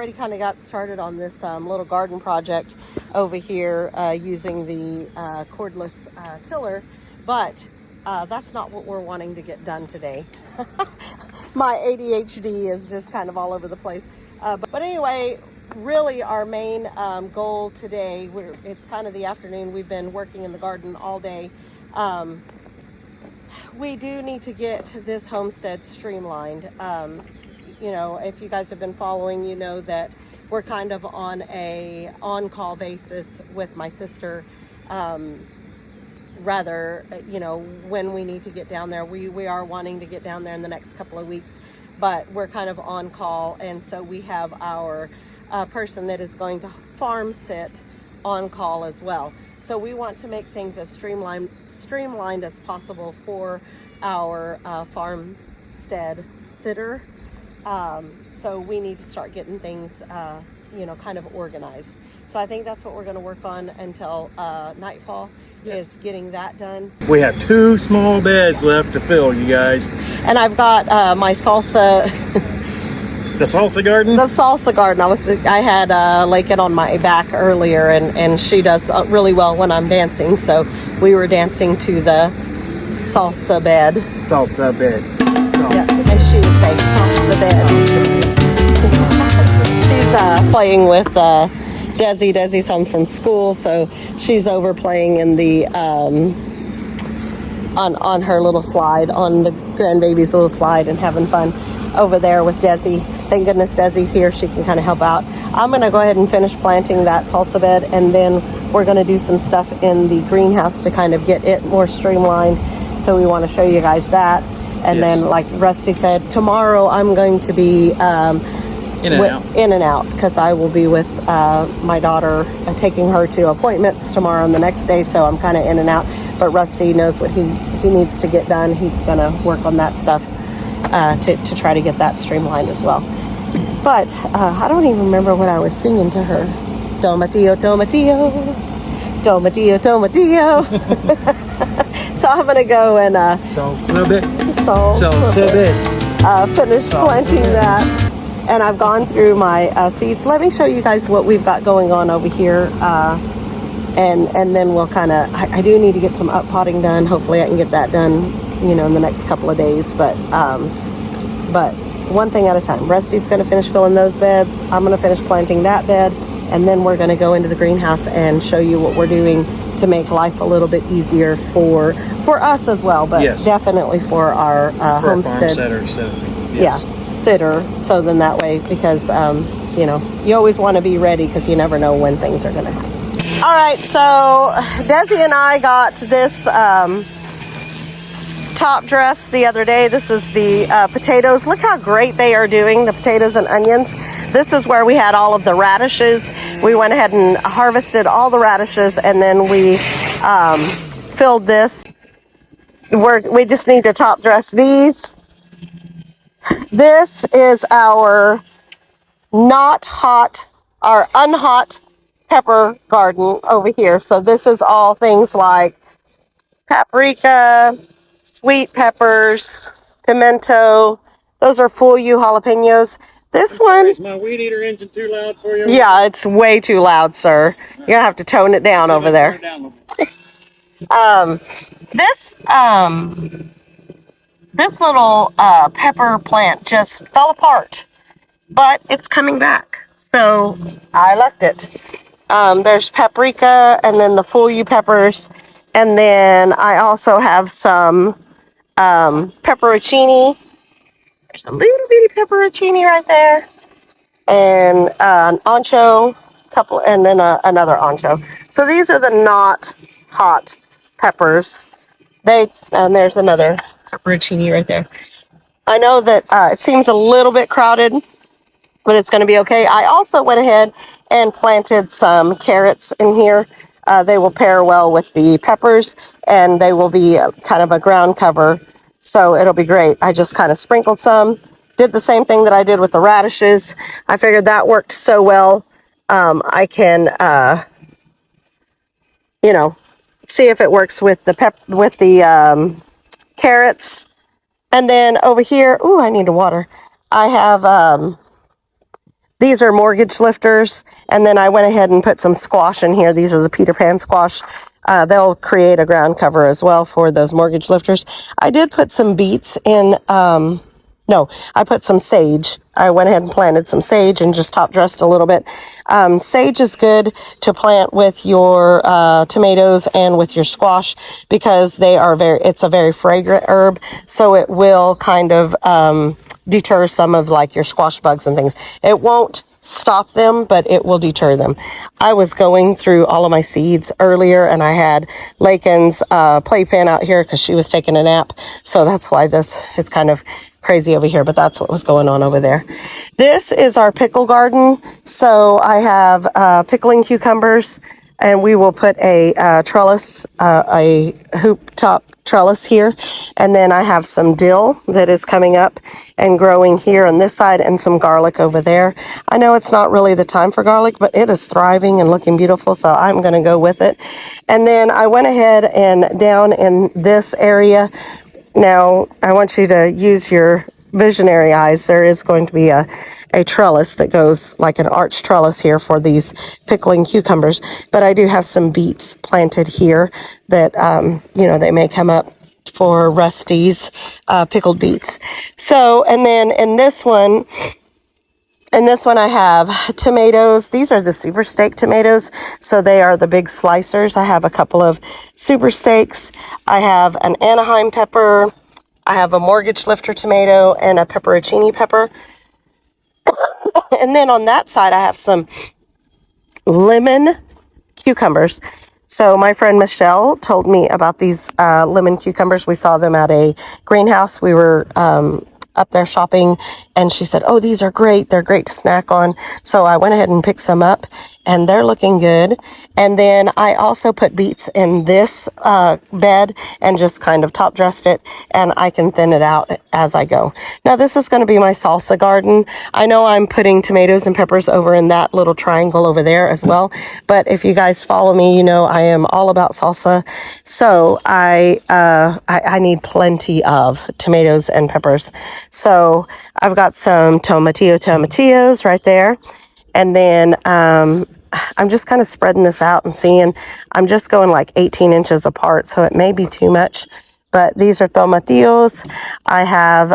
Already kind of got started on this little garden project over here using the cordless tiller, but that's not what we're wanting to get done today. My ADHD is just kind of all over the place. But anyway, really our main goal today, it's kind of the afternoon, we've been working in the garden all day. We do need to get this homestead streamlined. You know, if you guys have been following, you know that we're kind of on a on-call basis with my sister. Rather, you know, when we need to get down there, we are wanting to get down there in the next couple of weeks, but we're kind of on call. And so we have our person that is going to farm sit on call as well. So we want to make things as streamlined as possible for our farmstead sitter. So we need to start getting things, you know, kind of organized. So I think that's what we're going to work on until nightfall. Yes. Is getting that done. We have 2 small beds left to fill, you guys. And I've got my salsa. The salsa garden? The salsa garden. I had Lakin on my back earlier, and she does really well when I'm dancing. So we were dancing to the salsa bed. Salsa bed. Salsa. Yeah, and she would say salsa bed. She's playing with Desi's home from school, so she's over playing in the on her little slide, on the grandbaby's little slide, and having fun over there with Desi. Thank goodness Desi's here, she can kind of help out. I'm gonna go ahead and finish planting that salsa bed, and then we're gonna do some stuff in the greenhouse to kind of get it more streamlined. So we want to show you guys that. And yes. Then, like Rusty said, tomorrow I'm going to be in and out because I will be with my daughter, taking her to appointments tomorrow and the next day. So I'm kind of in and out. But Rusty knows what he needs to get done. He's going to work on that stuff to try to get that streamlined as well. But I don't even remember what I was singing to her. Tomatillo, tomatillo, tomatillo, tomatillo. So I'm going to go and finish planting that. And I've gone through my seeds. Let me show you guys what we've got going on over here. And then we'll kind of, I do need to get some up potting done. Hopefully I can get that done, you know, in the next couple of days. But one thing at a time. Rusty's going to finish filling those beds. I'm going to finish planting that bed. And then we're going to go into the greenhouse and show you what we're doing to make life a little bit easier for us as well. But yes. Definitely for our homestead. Yes, sitter. So then that way, because, you know, you always want to be ready because you never know when things are going to happen. All right, so Desi and I got this top dress the other day. This is the potatoes. Look how great they are doing, the potatoes and onions. This is where we had all of the radishes. We went ahead and harvested all the radishes, and then we filled this. We just need to top dress these. This is our unhot pepper garden over here. So this is all things like paprika, sweet peppers, pimento. Those are full U jalapenos. This one... Is my weed eater engine too loud for you? Yeah, it's way too loud, sir. You're going to have to tone it down over there. This little pepper plant just fell apart, but it's coming back. So I left it. There's paprika and then the full U peppers. And then I also have some pepperoncini. There's a little bitty pepperoncini right there. And an ancho, couple, and then another ancho. So these are the not hot peppers. And there's another pepperoncini right there. I know that it seems a little bit crowded, but it's going to be okay. I also went ahead and planted some carrots in here. They will pair well with the peppers, and they will be kind of a ground cover, so it'll be great. I just kind of sprinkled some, did the same thing that I did with the radishes. I figured that worked so well. I can, you know, see if it works with the carrots. And then over here, ooh, I need to water. I have These are mortgage lifters, and then I went ahead and put some squash in here. These are the Peter Pan squash. They'll create a ground cover as well for those mortgage lifters. I did put some beets in, no, I put some sage. I went ahead and planted some sage and just top dressed a little bit. Sage is good to plant with your tomatoes and with your squash because it's a very fragrant herb, so it will kind of deter some of like your squash bugs and things. It won't stop them, but it will deter them. I was going through all of my seeds earlier, and I had Lakin's playpen out here because she was taking a nap, so that's why this is kind of crazy over here, but that's what was going on over there. This is our pickle garden. So I have pickling cucumbers, and we will put a trellis, a hoop top trellis here. And then I have some dill that is coming up and growing here on this side, and some garlic over there. I know it's not really the time for garlic, but it is thriving and looking beautiful, so I'm going to go with it. And then I went ahead and down in this area. Now, I want you to use your visionary eyes. There is going to be a trellis that goes like an arch trellis here for these pickling cucumbers. But I do have some beets planted here that, they may come up for Rusty's pickled beets. So, and then in this one I have tomatoes. These are the super steak tomatoes. So they are the big slicers. I have a couple of super steaks. I have an Anaheim pepper. I have a mortgage lifter tomato and a pepperoncini pepper. And then on that side, I have some lemon cucumbers. So my friend Michelle told me about these lemon cucumbers. We saw them at a greenhouse. We were up there shopping, and she said, oh, these are great. They're great to snack on. So I went ahead and picked some up, and they're looking good. And then I also put beets in this bed and just kind of top dressed it, and I can thin it out as I go. Now this is going to be my salsa garden. I know I'm putting tomatoes and peppers over in that little triangle over there as well, but if you guys follow me, you know I am all about salsa. So I need plenty of tomatoes and peppers. So I've got some tomatillos right there. And then I'm just kind of spreading this out and seeing. I'm just going like 18 inches apart, so it may be too much. But these are tomatillos. I have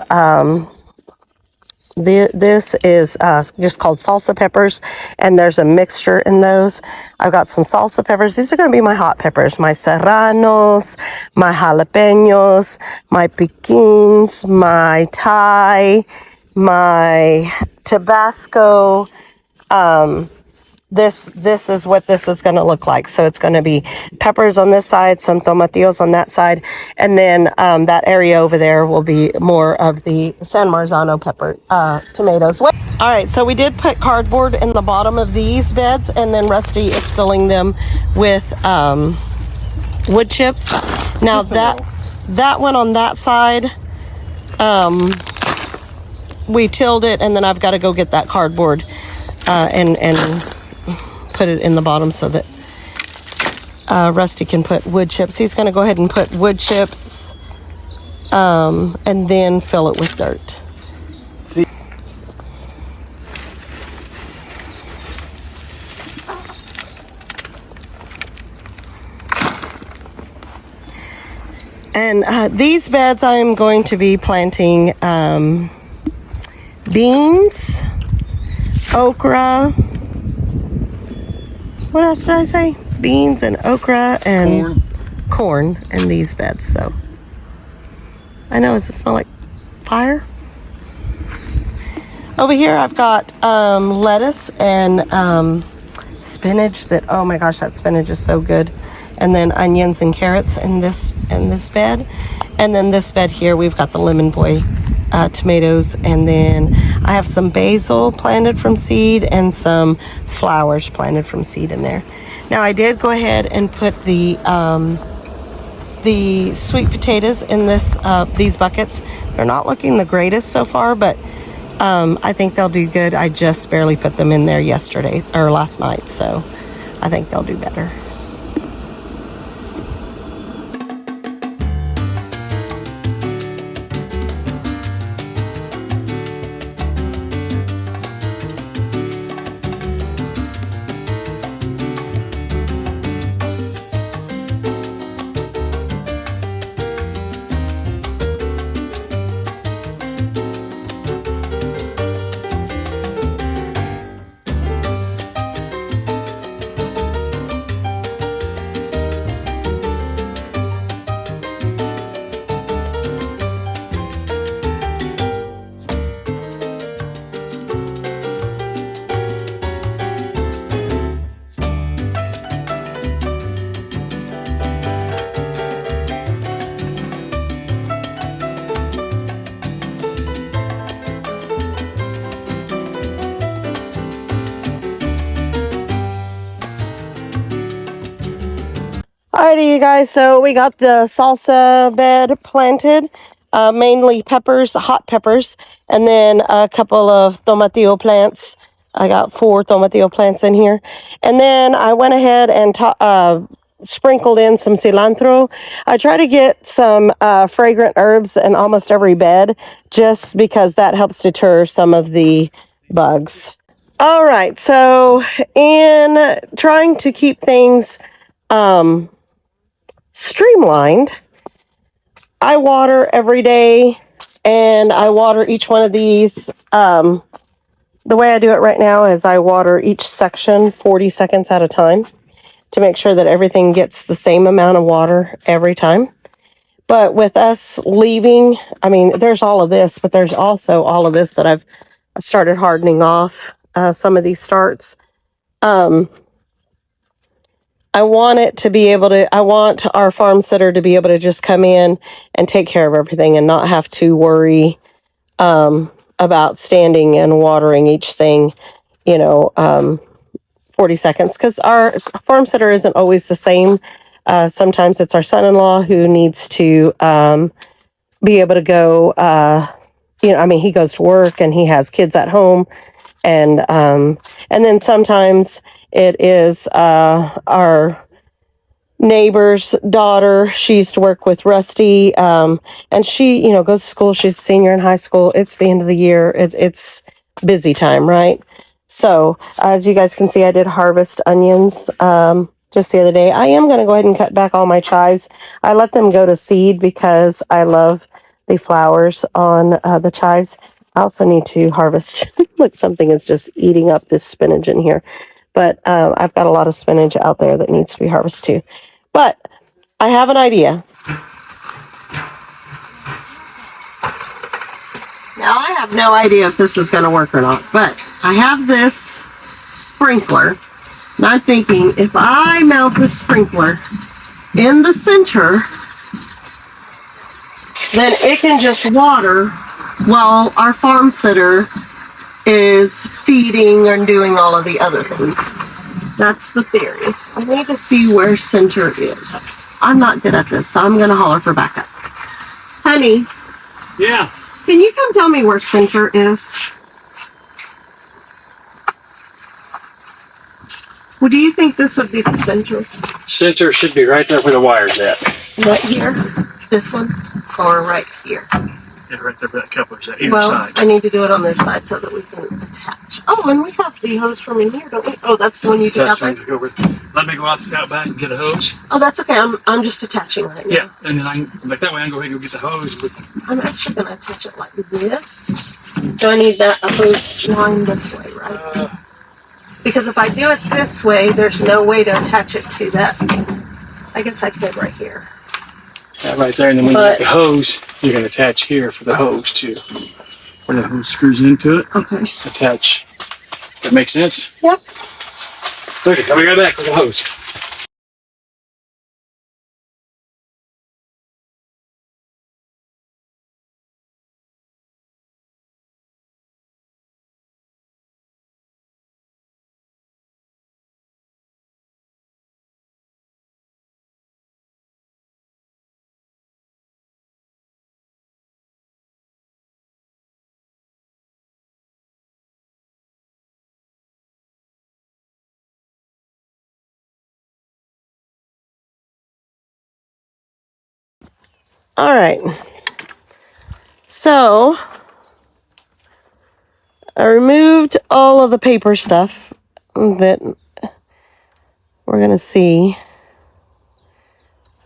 this is just called salsa peppers, and there's a mixture in those. I've got some salsa peppers. These are going to be my hot peppers, my serranos, my jalapenos, my piquins, my Thai, my Tabasco. This is what this is going to look like. So it's going to be peppers on this side, some tomatillos on that side, and then that area over there will be more of the San Marzano pepper tomatoes. All right, so we did put cardboard in the bottom of these beds, and then Rusty is filling them with wood chips. Now that one on that side, we tilled it, and then I've got to go get that cardboard and put it in the bottom so that Rusty can put wood chips. He's going to go ahead and put wood chips and then fill it with dirt. See? And these beds I'm going to be planting beans, okra. What else did I say? Beans and okra and corn in these beds. So I know, does it smell like fire? Over here I've got lettuce and spinach that, oh my gosh, that spinach is so good. And then onions and carrots in this bed. And then this bed here, we've got the Lemon Boy tomatoes, and then I have some basil planted from seed and some flowers planted from seed in there. Now I did go ahead and put the sweet potatoes in these buckets. They're not looking the greatest so far, but I think they'll do good. I just barely put them in there yesterday or last night, so I think they'll do better. Alrighty, you guys, so we got the salsa bed planted, mainly peppers, hot peppers, and then a couple of tomatillo plants. I got 4 tomatillo plants in here. And then I went ahead and sprinkled in some cilantro. I try to get some fragrant herbs in almost every bed, just because that helps deter some of the bugs. All right, so in trying to keep things streamlined, I water every day, and I water each one of these. The way I do it right now is I water each section 40 seconds at a time to make sure that everything gets the same amount of water every time. But with us leaving, I mean, there's all of this, but there's also all of this that I've started hardening off, some of these starts. I want our farm sitter to be able to just come in and take care of everything and not have to worry about standing and watering each thing, 40 seconds, because our farm sitter isn't always the same. Sometimes it's our son-in-law who needs to be able to go, he goes to work and he has kids at home. And then sometimes it is our neighbor's daughter. She used to work with Rusty, and she, goes to school. She's a senior in high school. It's the end of the year. It's busy time, right? So as you guys can see, I did harvest onions just the other day. I am going to go ahead and cut back all my chives. I let them go to seed because I love the flowers on the chives. I also need to harvest. Look, something is just eating up this spinach in here. But I've got a lot of spinach out there that needs to be harvested too. But I have an idea. Now, I have no idea if this is going to work or not, but I have this sprinkler, and I'm thinking if I mount this sprinkler in the center, then it can just water while our farm sitter is feeding and doing all of the other things. That's the theory. I need to see where center is. I'm not good at this, so I'm going to holler for backup. Honey. Yeah. Can you come tell me where center is? Well, do you think this would be the center? Center should be right there where the wire's at. Right here? This one? Or right here? Yeah, right there where that coupler's at either Well, side. I need to do it on this side so that we can attach. Oh, and we have the hose from in here, don't we? Oh, that's the one you did out there? Let me go out back and get a hose. Oh, that's okay. I'm just attaching right now. Yeah, and then that way I can go ahead and go get the hose. I'm actually going to attach it like this. So I need a hose line this way, right? Because if I do it this way, there's no way to attach it to that. I guess I could right here. Yeah, right there, and then when you get the hose, you're going to attach here for the hose too. Where the hose screws into it. Okay. Attach. That makes sense? Yep. Look, coming right back with the hose. All right. So I removed all of the paper stuff that we're going to see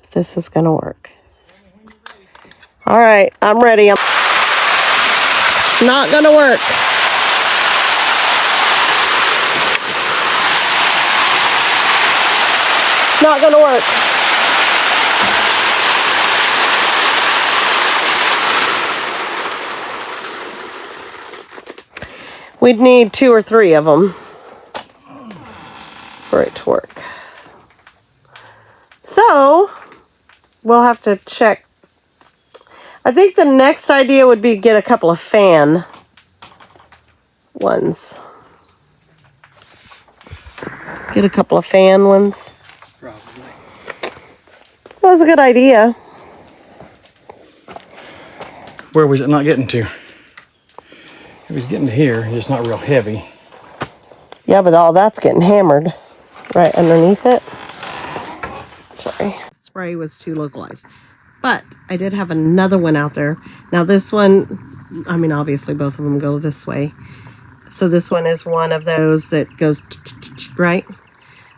if this is going to work. All right, I'm ready. I'm not going to work. Not going to work. We'd need 2 or 3 of them for it to work. So, we'll have to check. I think the next idea would be get a couple of fan ones. Get a couple of fan ones. Probably. was a good idea. Where was it not getting to? It was getting to here, just not real heavy. Yeah, but all that's getting hammered right underneath it. Sorry. Spray was too localized. But I did have another one out there. Now this one, I mean, obviously both of them go this way. So this one is one of those that goes right.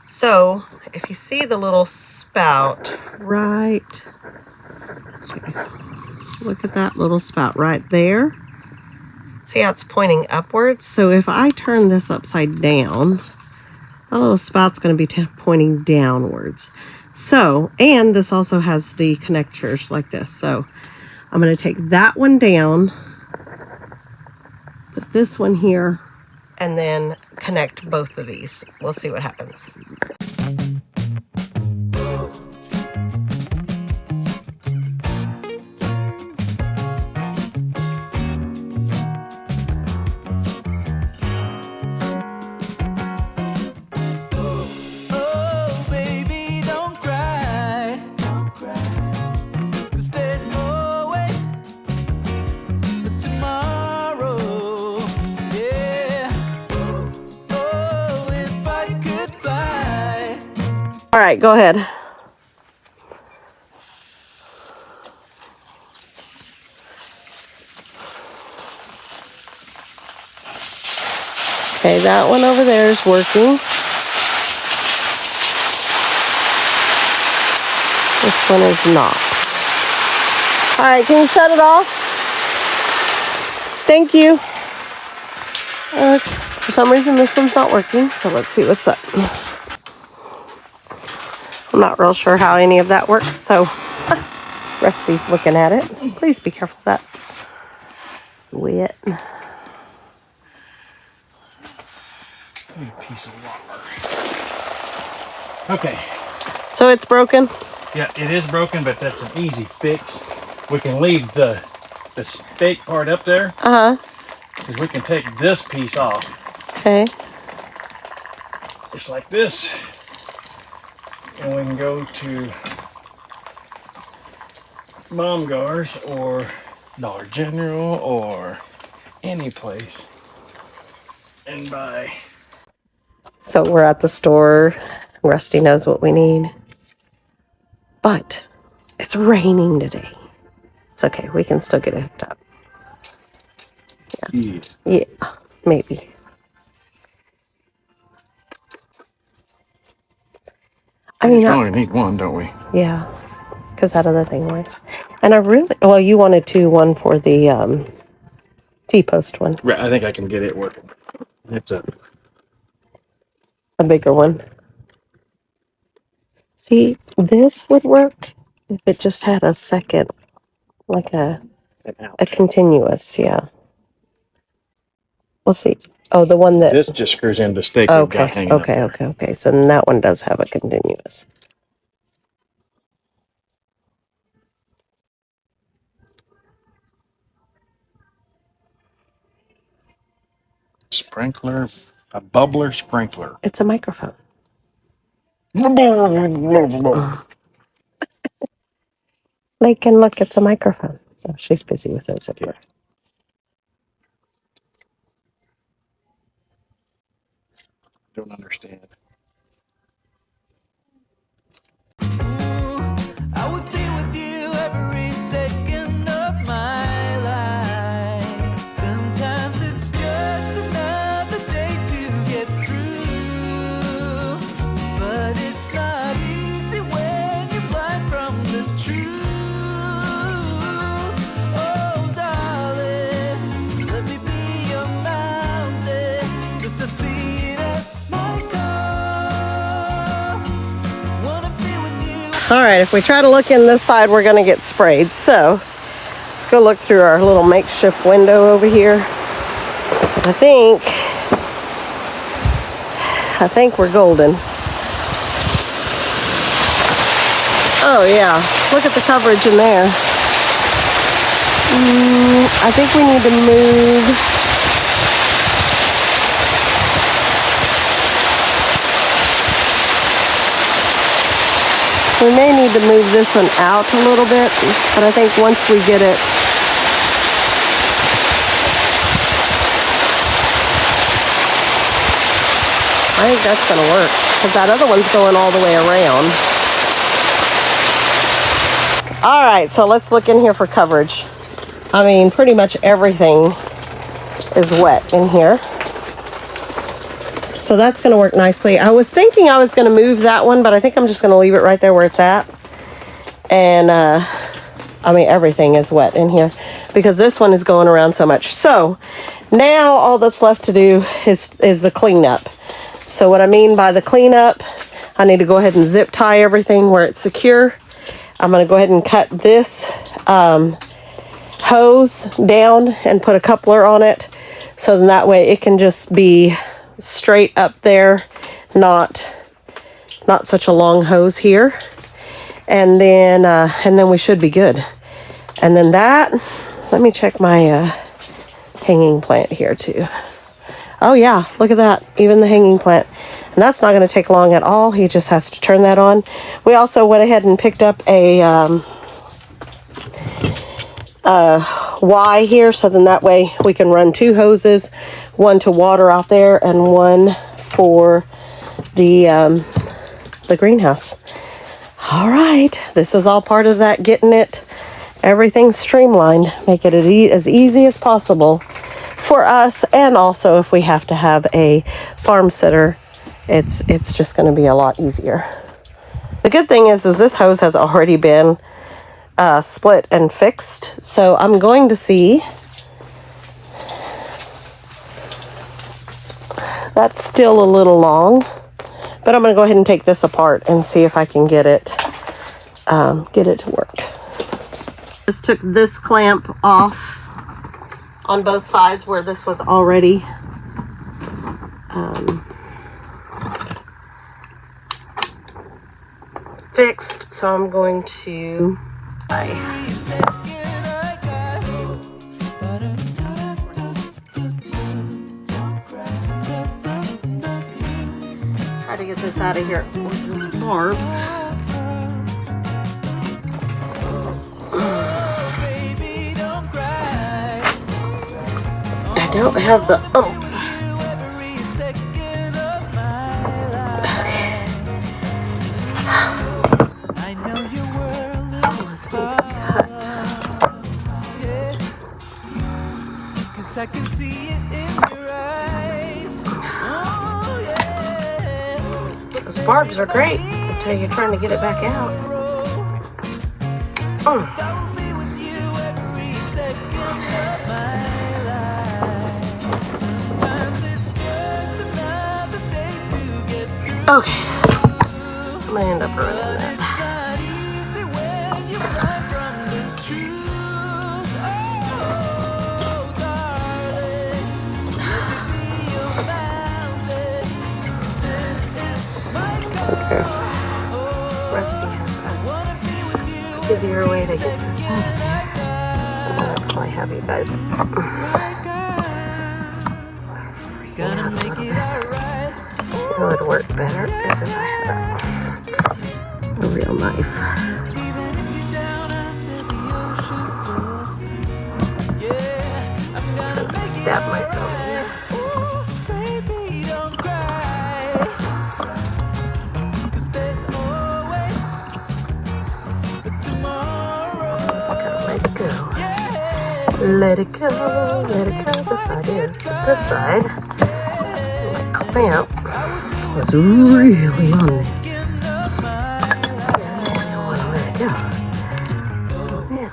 So if you see the little spout right, okay, look at that little spout right there. See how it's pointing upwards? So if I turn this upside down, my little spout's going to be pointing downwards. So, and this also has the connectors like this. So I'm going to take that one down, put this one here, and then connect both of these. We'll see what happens. All right, go ahead. Okay, that one over there is working. This one is not. All right, can you shut it off? Thank you. For some reason, this one's not working, so let's see what's up. I'm not real sure how any of that works, so Rusty's looking at it. Please be careful of that. Wet. Piece of water. Okay. So it's broken? Yeah, it is broken, but that's an easy fix. We can leave the stake part up there. Because we can take this piece off. Okay. Just like this. And we can go to Momgar's or Dollar General or any place and buy. So we're at the store. Rusty knows what we need. But it's raining today. It's okay. We can still get it hooked up. Yeah. Yeah, maybe. I mean, we only need one, don't we? Yeah, because that other thing works. And I really, well, you wanted one for the T-post one. Right, I think I can get it working. It's a bigger one. See, this would work if it just had a second, like a continuous, yeah. We'll see. Oh, the one that... This just screws into the stake we've got hanging up there. Okay. So then that one does have a continuous. Sprinkler, a bubbler sprinkler. It's a microphone. Lincoln, look, it's a microphone. Oh, she's busy with those. Okay. Don't understand. I would be with you every second of my life. Sometimes it's just another day to get through, but it's not easy when you're blind from the truth. Oh, darling, let me be your mountain, 'cause I see it as my God. All right, if we try to look in this side, we're going to get sprayed. So let's go look through our little makeshift window over here. I think we're golden. Oh yeah, look at the coverage in there. I think we need to move. We may need to move this one out a little bit, but I think once we get it I think that's going to work because that other one's going all the way around. All right, so let's look in here for coverage. I mean, pretty much everything is wet in here. So that's going to work nicely. I was thinking I was going to move that one, but I think I'm just going to leave it right there where it's at. And, I mean, everything is wet in here because this one is going around so much. So now all that's left to do is the cleanup. So what I mean by the cleanup, I need to go ahead and zip tie everything where it's secure. I'm going to go ahead and cut this hose down and put a coupler on it. So then that way it can just be straight up there, not such a long hose here. And then we should be good. And then that, let me check my hanging plant here too. Oh yeah, look at that, even the hanging plant. And that's not going to take long at all. He just has to turn that on. We also went ahead and picked up a Y here, so then that way we can run two hoses, one to water out there and one for the greenhouse. All right, this is all part of that, getting it, everything streamlined, make it as easy as possible for us, and also if we have to have a farm sitter, it's just going to be a lot easier. The good thing is this hose has already been split and fixed, so I'm going to see. That's still a little long, but I'm going to go ahead and take this apart and see if I can get it to work. Just took this clamp off on both sides where this was already fixed, so I'm going to try to get this out of here with those barbs. I don't have the I can see it in your eyes. Oh, yeah. Those barbs are great until you're trying to get it back out. I'll be with you every second of my life. Sometimes it's just another day to get through. Okay. I'm gonna end up running that. It's not easy when you run from the truth. Oh, darling, let me be your mountain. This is my Okay. Rusty has an easier way to get this out of there. I'll probably have you guys. gonna make it alright. It would work better if I had a real knife. Even if you're down under the ocean floor, yeah, I'm gonna make it Stab myself in there. Ooh, baby, don't cry. 'Cause there's always a tomorrow. Gotta let it go. Yeah. Let it go. Let it go. This side is. But this side, my clamp was really on there. I don't want to let it go. Now.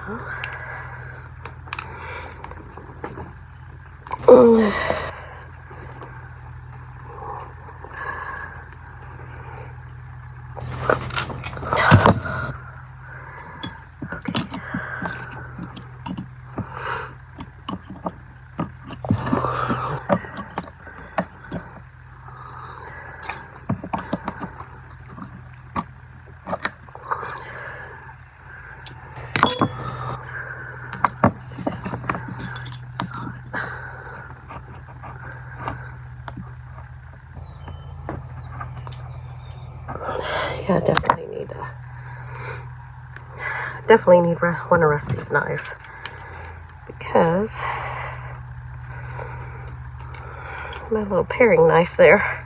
Yeah, I definitely need to definitely need one of Rusty's knives because my little paring knife there.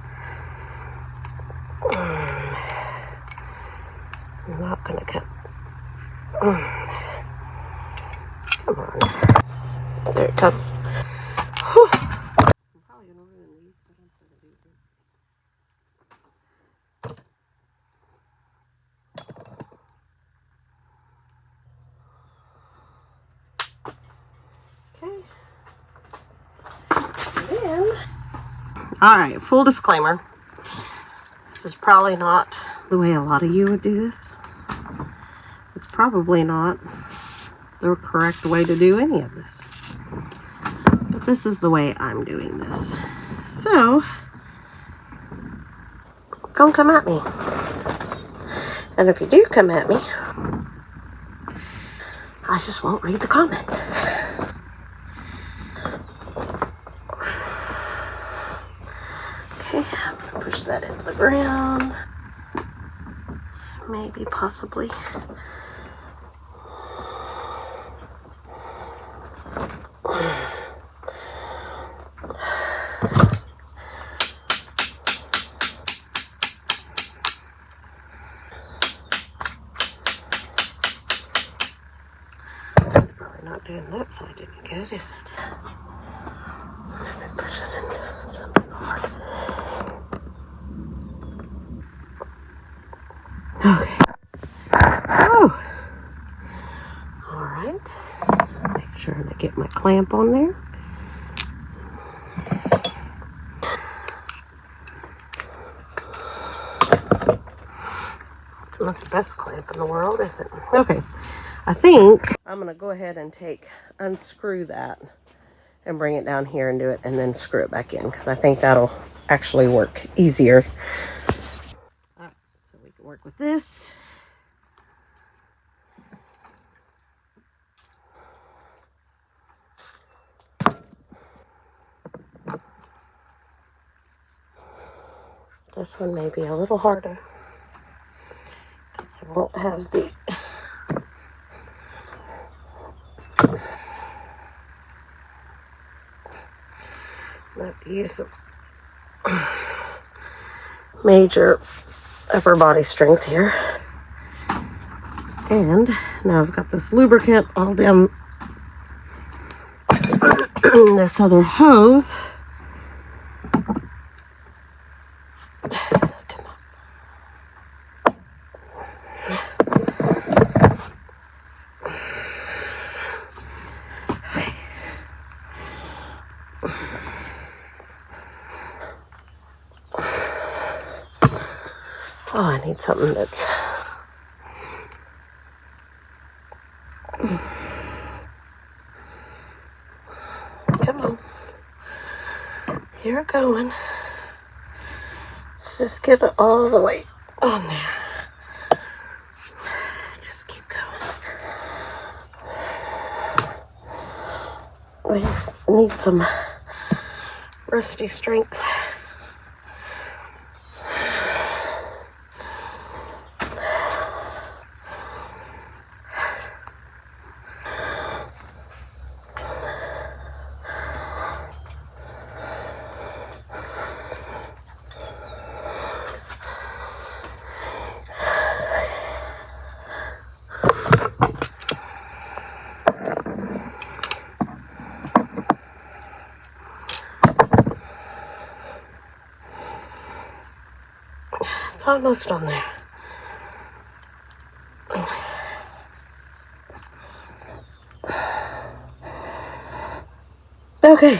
I'm not gonna cut. Come on. There it comes. Whew. I'm probably gonna ruin these, but I'm gonna do it. Okay. Then, all right, full disclaimer. This is probably not the way a lot of you would do this. It's probably not the correct way to do any of this. But this is the way I'm doing this. So, don't come at me. And if you do come at me, I just won't read the comment. Okay, I'm gonna push that into the ground. Maybe, possibly. Probably not doing that side any good, is it? Let me push it into something hard. Okay. Oh. All right. Make sure I get my clamp on there. It's not the best clamp in the world, is it? Okay. I think I'm going to go ahead and unscrew that and bring it down here and do it and then screw it back in because I think that'll actually work easier. All right, so we can work with this. This one may be a little harder. I won't have the use of major upper body strength here. And now I've got this lubricant all down this other hose. Oh, I need something that's come on. You're going. Just get it all the way on there. Just keep going. We need some Rusty strength. It's almost on there. Okay.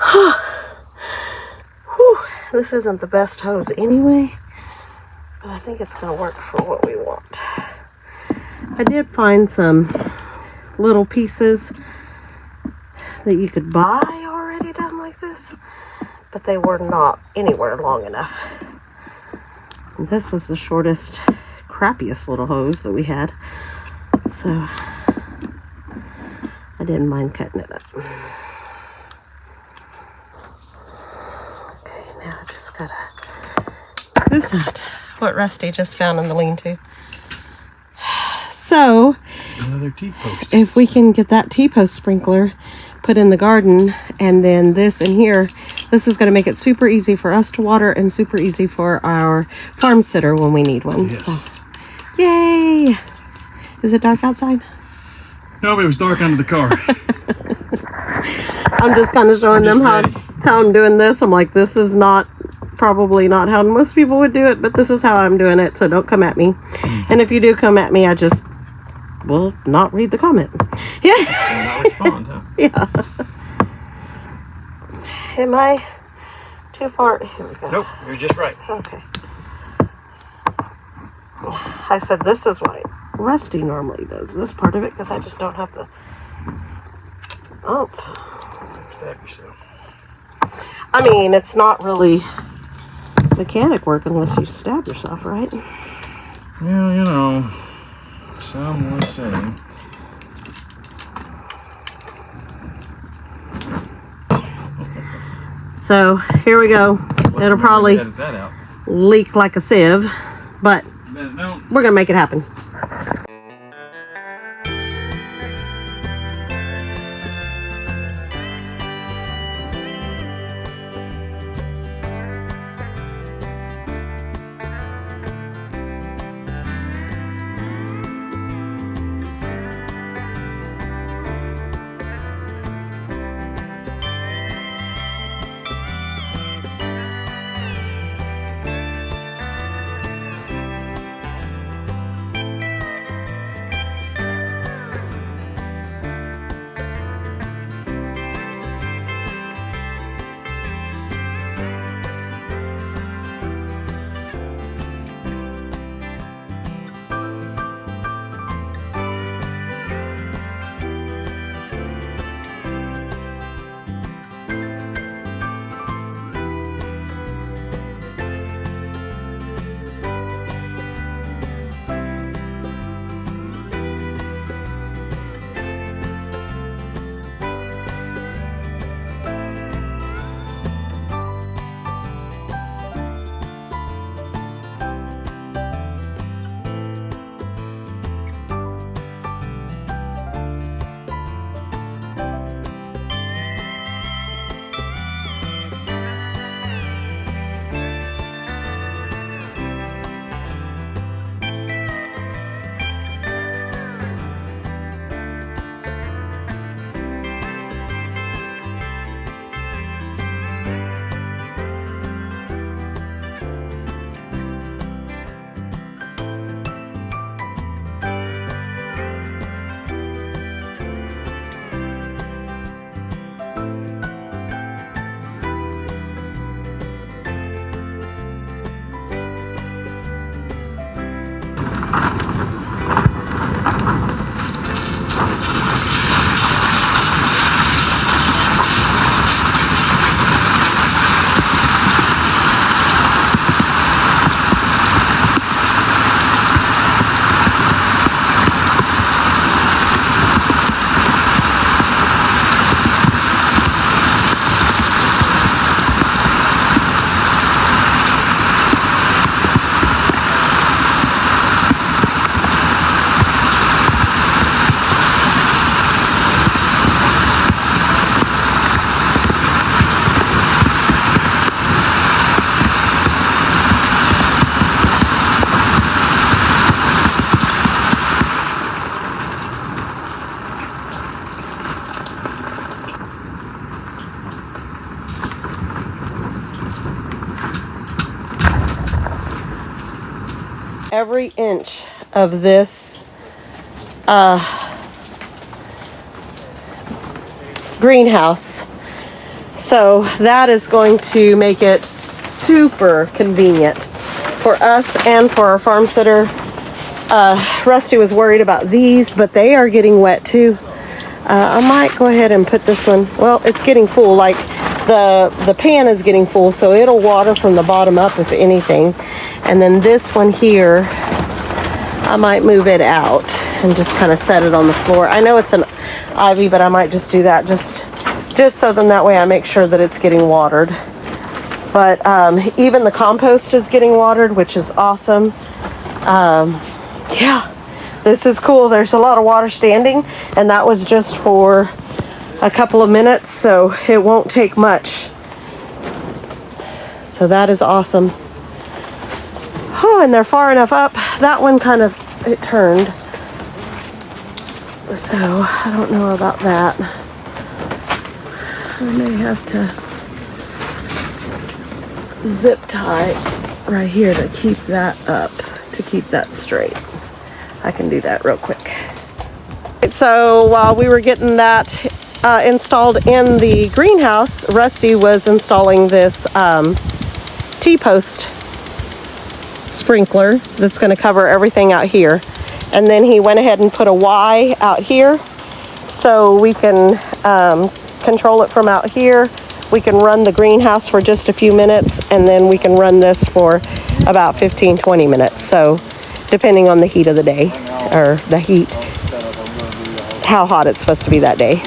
Whew. This isn't the best hose anyway, but I think it's going to work for what we want. I did find some little pieces that you could buy already done like this, but they were not anywhere long enough. And this was the shortest, crappiest little hose that we had, so I didn't mind cutting it up. Okay, now I just gotta. This is what Rusty just found in the lean-to. So Another T-post. if we can get that T-post sprinkler put in the garden, and then this in here, this is going to make it super easy for us to water and super easy for our farm sitter when we need one. Yes. So yay. Is it dark outside? No, but it was dark under the car. I'm just kind of showing them how I'm doing this. I'm like, this is probably not how most people would do it, but this is how I'm doing it, so don't come at me. And if you do come at me, I just will not read the comment. Yeah. And not respond, huh? Yeah. Am I too far? Here we go. Nope, you're just right. Okay. I said this is why Rusty normally does this part of it, because I just don't have the oomph. Stab yourself. I mean, it's not really mechanic work unless you stab yourself, right? Yeah, you know, some would say. So here we go. It'll probably Edit that out. leak like a sieve, but No. we're gonna make it happen. Every inch of this greenhouse. So that is going to make it super convenient for us and for our farm sitter. Rusty was worried about these, but they are getting wet too. I might go ahead and put this one, well, it's getting full, like the pan is getting full, so it'll water from the bottom up if anything. And then this one here, I might move it out and just kind of set it on the floor. I know it's an ivy, but I might just do that just so then that way I make sure that it's getting watered. But even the compost is getting watered, which is awesome. Yeah, This is cool. There's a lot of water standing, and that was just for a couple of minutes, so it won't take much. So that is awesome. Oh, and they're far enough up. That one kind of, it turned. So I don't know about that. I may have to zip tie right here to keep that up, to keep that straight. I can do that real quick. So while we were getting that installed in the greenhouse, Rusty was installing this T-post sprinkler that's going to cover everything out here. And then he went ahead and put a Y out here so we can control it from out here. We can run the greenhouse for just a few minutes, and then we can run this for about 15-20 minutes. So depending on the heat of the day, or the heat, how hot it's supposed to be that day.